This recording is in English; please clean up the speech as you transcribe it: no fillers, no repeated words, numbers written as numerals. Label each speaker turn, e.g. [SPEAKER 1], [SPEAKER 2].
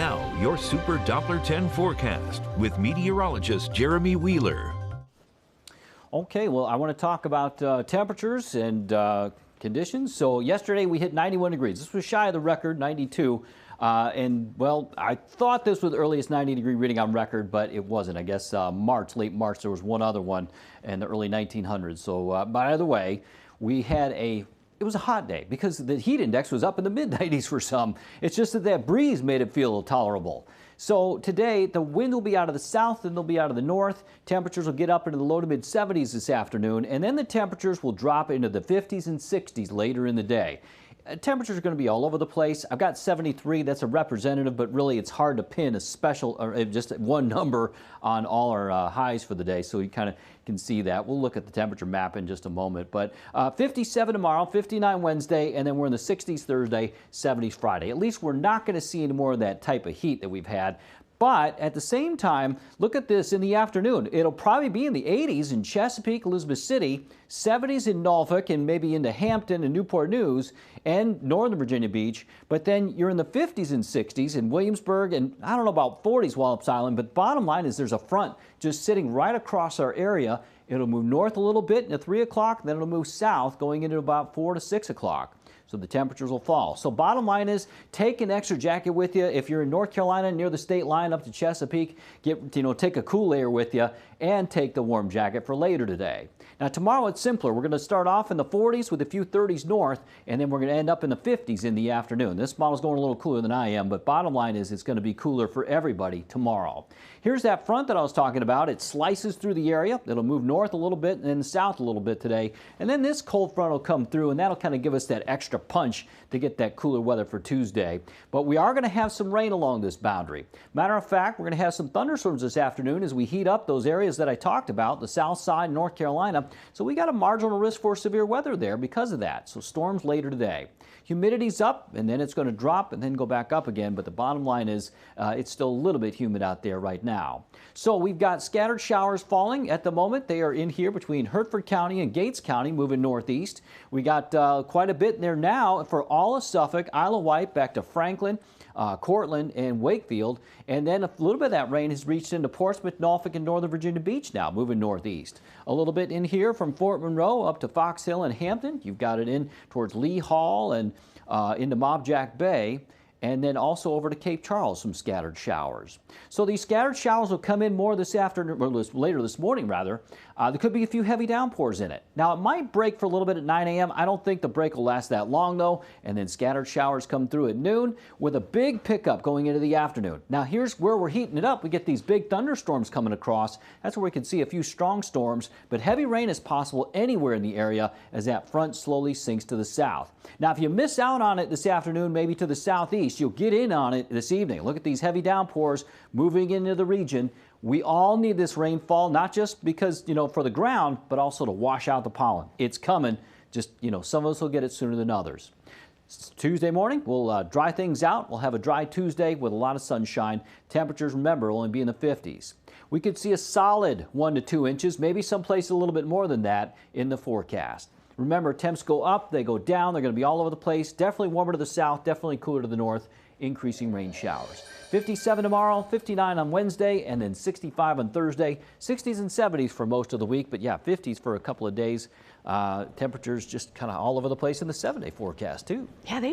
[SPEAKER 1] Now, your Super Doppler 10 forecast with meteorologist Jeremy Wheeler.
[SPEAKER 2] Okay, well, I want to talk about temperatures and conditions. So yesterday we hit 91 degrees. This was shy of the record, 92. And well, I thought this was the earliest 90-degree reading on record, but it wasn't. I guess late March, there was one other one in the early 1900s. So by the way, we had it was a hot day because the heat index was up in the mid-90s for some. It's just that breeze made it feel tolerable. So today, the wind will be out of the south and they'll be out of the north. Temperatures will get up into the low to mid 70s this afternoon, and then the temperatures will drop into the 50s and 60s later in the day. Temperatures are going to be all over the place. I've got 73. That's a representative, but really it's hard to pin a special or just one number on all our highs for the day. So you kind of can see that. We'll look at the temperature map in just a moment. But 57 tomorrow, 59 Wednesday, and then we're in the 60s Thursday, 70s Friday. At least we're not going to see any more of that type of heat that we've had. But at the same time, look at this in the afternoon. It'll probably be in the 80s in Chesapeake, Elizabeth City, 70s in Norfolk, and maybe into Hampton and Newport News and Northern Virginia Beach. But then you're in the 50s and 60s in Williamsburg, and I don't know about 40s Wallops Island. But bottom line is there's a front just sitting right across our area. It'll move north a little bit into 3 o'clock, then it'll move south going into about 4 to 6 o'clock. So the temperatures will fall. So bottom line is take an extra jacket with you. If you're in North Carolina near the state line up to Chesapeake, take a cool layer with you and take the warm jacket for later today. Now tomorrow it's simpler. We're going to start off in the 40s with a few 30s north, and then we're going to end up in the 50s in the afternoon. This model's going a little cooler than I am, but bottom line is it's going to be cooler for everybody tomorrow. Here's that front that I was talking about. It slices through the area. It'll move north a little bit and then south a little bit today. And then this cold front will come through, and that'll kind of give us that extra punch to get that cooler weather for Tuesday. But we are going to have some rain along this boundary. Matter of fact, we're going to have some thunderstorms this afternoon as we heat up those areas that I talked about, the south side, North Carolina. So we got a marginal risk for severe weather there because of that. So storms later today. Humidity's up, and then it's going to drop and then go back up again. But the bottom line is it's still a little bit humid out there right now. So we've got scattered showers falling at the moment. They are in here between Hertford County and Gates County, moving northeast. We got quite a bit in there now for all of Suffolk, Isle of Wight, back to Franklin, Cortland, and Wakefield. And then a little bit of that rain has reached into Portsmouth, Norfolk, and Northern Virginia Beach now, moving northeast. A little bit in here from Fort Monroe up to Fox Hill and Hampton. You've got it in towards Lee Hall and into Mob Jack Bay. And then also over to Cape Charles, some scattered showers. So these scattered showers will come in more this afternoon, or later this morning rather. There could be a few heavy downpours in it. Now it might break for a little bit at 9 a.m. I don't think the break will last that long though. And then scattered showers come through at noon with a big pickup going into the afternoon. Now here's where we're heating it up. We get these big thunderstorms coming across. That's where we can see a few strong storms, but heavy rain is possible anywhere in the area as that front slowly sinks to the south. Now if you miss out on it this afternoon, maybe to the southeast, you'll get in on it this evening. Look at these heavy downpours moving into the region. We all need this rainfall, not just because, for the ground, but also to wash out the pollen. It's coming. Just, some of us will get it sooner than others. Tuesday morning, we'll dry things out. We'll have a dry Tuesday with a lot of sunshine. Temperatures, remember, will only be in the 50s. We could see a solid 1 to 2 inches, maybe someplace a little bit more than that in the forecast. Remember, temps go up, they go down. They're going to be all over the place. Definitely warmer to the south, definitely cooler to the north. Increasing rain showers. 57 tomorrow, 59 on Wednesday, and then 65 on Thursday. 60s and 70s for most of the week, but yeah, 50s for a couple of days. Temperatures just kind of all over the place in the 7-day forecast too.
[SPEAKER 3] Yeah, they